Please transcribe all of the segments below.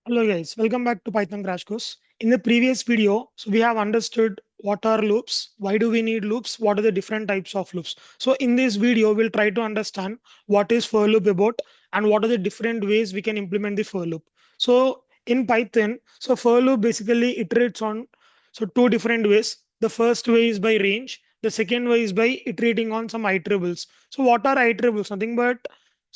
Hello guys, welcome back to Python Crash Course. In the previous video, we have understood what are loops, why do we need loops, what are the different types of loops. So in this video, we'll try to understand what is for loop about and what are the different ways we can implement the for loop. So in Python, for loop basically iterates on two different ways. The first way is by range. The second way is by iterating on some iterables. So what are iterables? Nothing but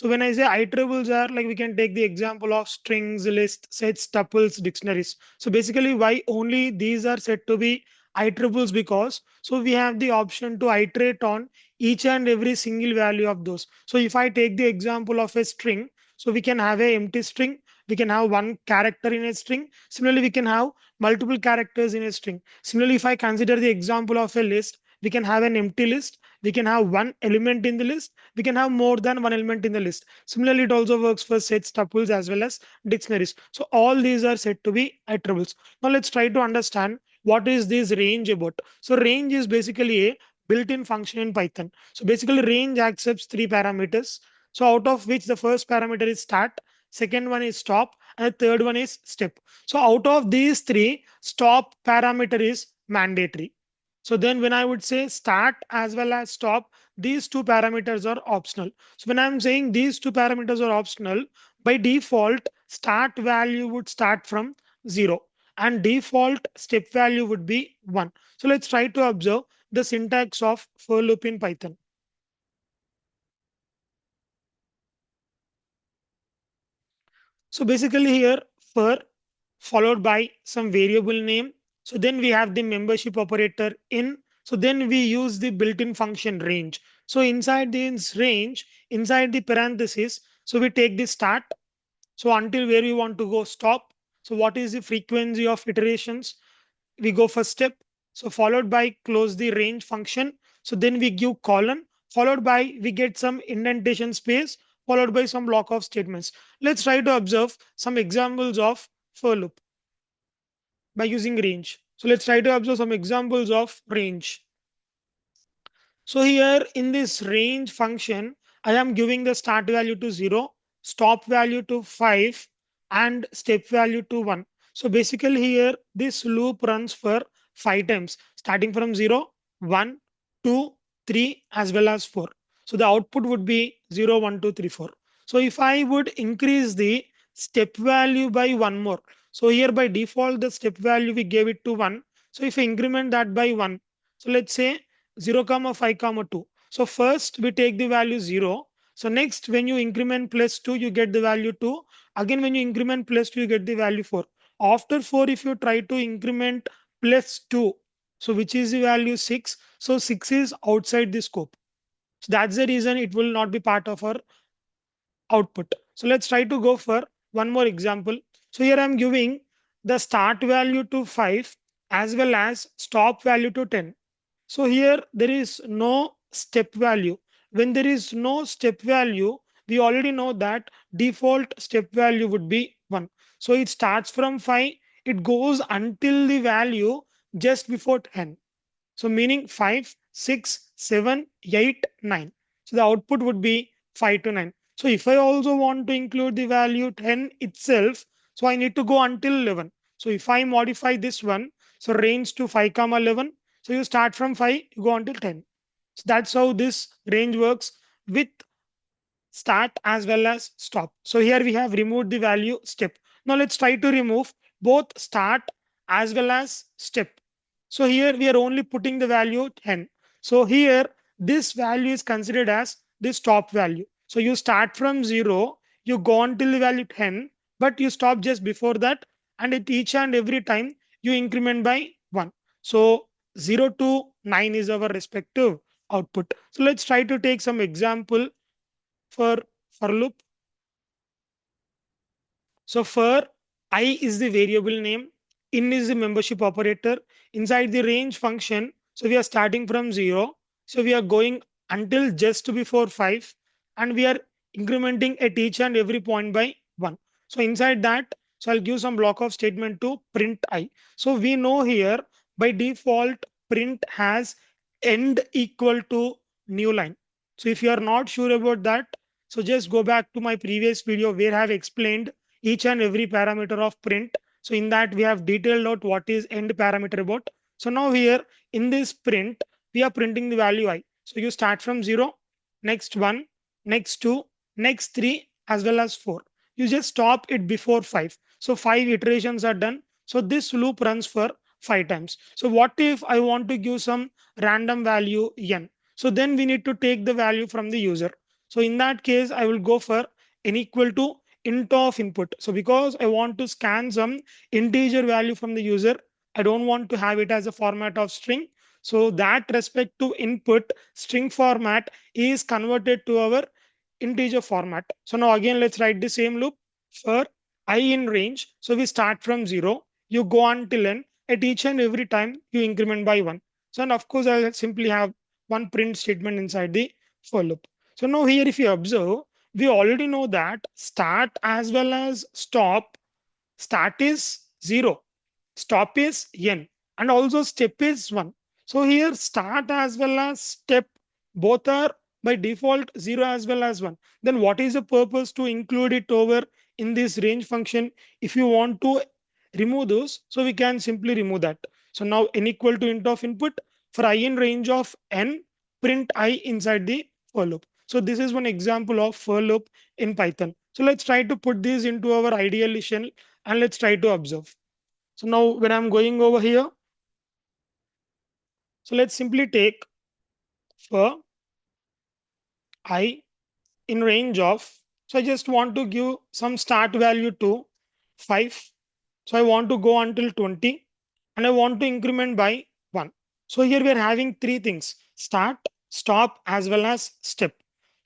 when I say iterables are like we can take the example of strings, lists, sets, tuples, dictionaries. So basically, why only these are said to be iterables because we have the option to iterate on each and every single value of those. So if I take the example of a string, we can have a empty string. We can have one character in a string. Similarly, we can have multiple characters in a string. Similarly, if I consider the example of a list, we can have an empty list. We can have one element in the list. We can have more than one element in the list. Similarly, it also works for sets, tuples, as well as dictionaries. So all these are said to be iterables. Now let's try to understand what is this range about. So range is basically a built-in function in Python. So basically range accepts three parameters. So out of which the first parameter is start, second one is stop, and the third one is step. So out of these three, stop parameter is mandatory. So then when I would say start as well as stop, these two parameters are optional. So when I'm saying these two parameters are optional, by default, start value would start from 0 and default step value would be 1. So let's try to observe the syntax of for loop in Python. So basically here for followed by some variable name. So then we have the membership operator in. So then we use the built-in function range. So inside this range, inside the parenthesis, we take the start. So until where we want to go stop. So what is the frequency of iterations? We go for step. So followed by close the range function. So then we give colon, followed by we get some indentation space, followed by some block of statements. Let's try to observe some examples of for loop by using range. So let's try to observe some examples of range. So here in this range function, I am giving the start value to 0, stop value to 5, and step value to 1. So basically here, this loop runs for 5 times, starting from 0, 1, 2, 3, as well as 4. So the output would be 0, 1, 2, 3, 4. So if I would increase the step value by one more, so here by default, the step value we gave it to 1. So if I increment that by 1, so let's say 0 comma 5 comma 2. So first we take the value 0. So next when you increment plus 2 you get the value 2. Again when you increment plus 2 you get the value 4. After 4 if you try to increment plus 2, so which is the value 6. So 6 is outside the scope. So that's the reason it will not be part of our output. So let's try to go for one more example. So here I'm giving the start value to 5 as well as stop value to 10. So here there is no step value. When there is no step value, we already know that default step value would be 1. So it starts from 5, it goes until the value just before 10. So meaning 5, 6, 7, 8, 9. So the output would be 5 to 9. So if I also want to include the value 10 itself, so I need to go until 11. So if I modify this one, so range to 5 comma 11. So you start from 5, you go until 10. So that's how this range works with start as well as stop. So here we have removed the value step. Now let's try to remove both start as well as step. So here we are only putting the value 10. So here this value is considered as the stop value. So you start from 0, you go until the value 10, but you stop just before that, and at each and every time you increment by 1. So 0 to 9 is our respective output. So let's try to take some example for loop. So for I is the variable name, in is the membership operator. Inside the range function, so we are starting from 0. So we are going until just before 5, and we are incrementing at each and every point by 1. So inside that, so I'll give some block of statement to print I. So we know here by default print has end equal to new line. So if you are not sure about that, so just go back to my previous video where I have explained each and every parameter of print. So in that we have detailed out what is end parameter about. So now here in this print, we are printing the value I. So you start from 0, next 1, next 2, next 3, as well as 4. You just stop it before 5. So 5 iterations are done. So this loop runs for 5 times. So what if I want to give some random value n? So then we need to take the value from the user. So in that case, I will go for n equal to int of input. So because I want to scan some integer value from the user, I don't want to have it as a format of string. So that respect to input string format is converted to our integer format. So now again, let's write the same loop for I in range. So we start from 0, you go until n. At each and every time you increment by 1. So and of course, I'll simply have one print statement inside the for loop. So now here, if you observe, we already know that start as well as stop. Start is 0, stop is n, and also step is 1. So here start as well as step both are by default 0 as well as 1. Then what is the purpose to include it over in this range function? If you want to remove those, so we can simply remove that. So now n equal to int of input for I in range of n, print I inside the for loop. So this is one example of for loop in Python. So let's try to put this into our ideal shell and let's try to observe. So now when I'm going over here, so let's simply take for I in range of, so I just want to give some start value to 5. So I want to go until 20 and I want to increment by 1. So here we are having three things: start, stop, as well as step.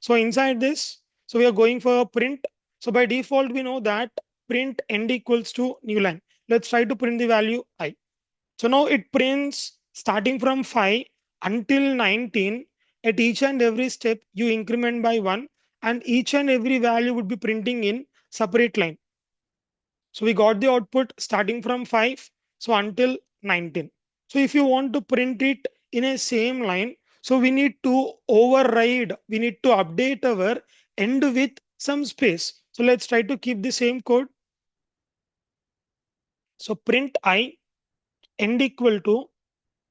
So inside this, so we are going for a print. So by default, we know that print end equals to new line. Let's try to print the value I. So now it prints starting from 5 until 19. At each and every step, you increment by 1, and each and every value would be printing in separate line. So we got the output starting from 5 so until 19. So if you want to print it in a same line, so we need to override, we need to update our end with some space. So let's try to keep the same code. So print I end equal to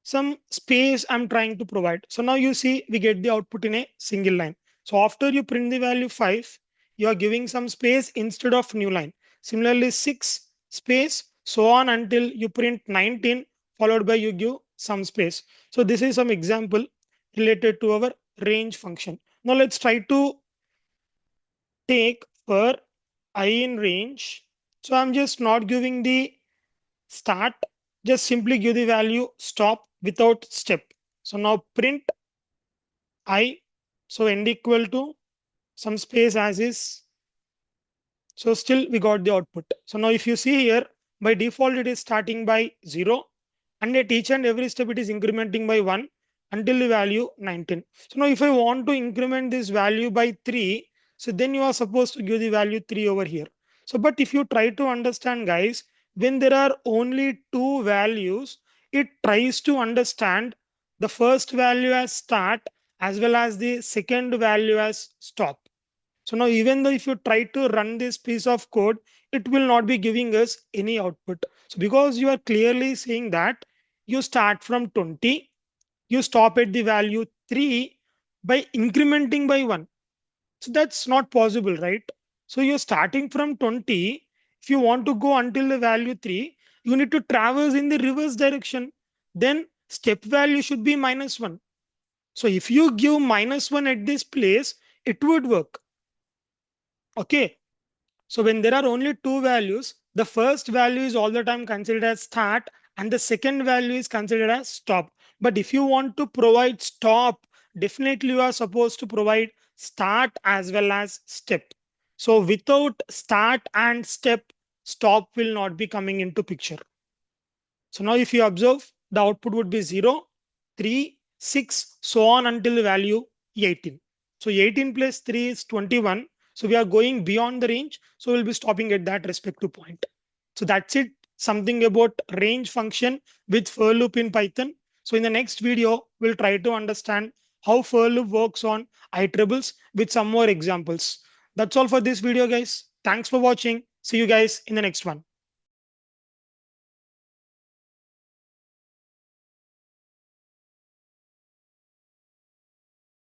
some space I'm trying to provide. So now you see we get the output in a single line. So after you print the value 5, you are giving some space instead of new line. Similarly, 6 space, so on until you print 19, followed by you give some space. So this is some example related to our range function. Now let's try to take for I in range. So I'm just not giving the start, just simply give the value stop without step. So now print I, so end equal to some space as is. So still we got the output. So now if you see here, by default it is starting by 0, and at each and every step it is incrementing by 1 until the value 19. So now if I want to increment this value by 3, so then you are supposed to give the value 3 over here. So but if you try to understand, guys, when there are only two values, it tries to understand the first value as start as well as the second value as stop. So now even though if you try to run this piece of code, it will not be giving us any output. So because you are clearly saying that you start from 20, you stop at the value 3 by incrementing by 1. So that's not possible, right? So you're starting from 20. If you want to go until the value 3, you need to traverse in the reverse direction. Then step value should be -1. So if you give -1 at this place, it would work. Okay. So when there are only two values, the first value is all the time considered as start and the second value is considered as stop. But if you want to provide stop, definitely you are supposed to provide start as well as step. So without start and step, stop will not be coming into picture. So now if you observe, the output would be 0, 3, 6, so on until the value 18. So 18 plus 3 is 21. So we are going beyond the range. So we'll be stopping at that respective point. So that's it. Something about range function with for loop in Python. So in the next video, we'll try to understand how for loop works on iterables with some more examples. That's all for this video, guys. Thanks for watching. See you guys in the next one.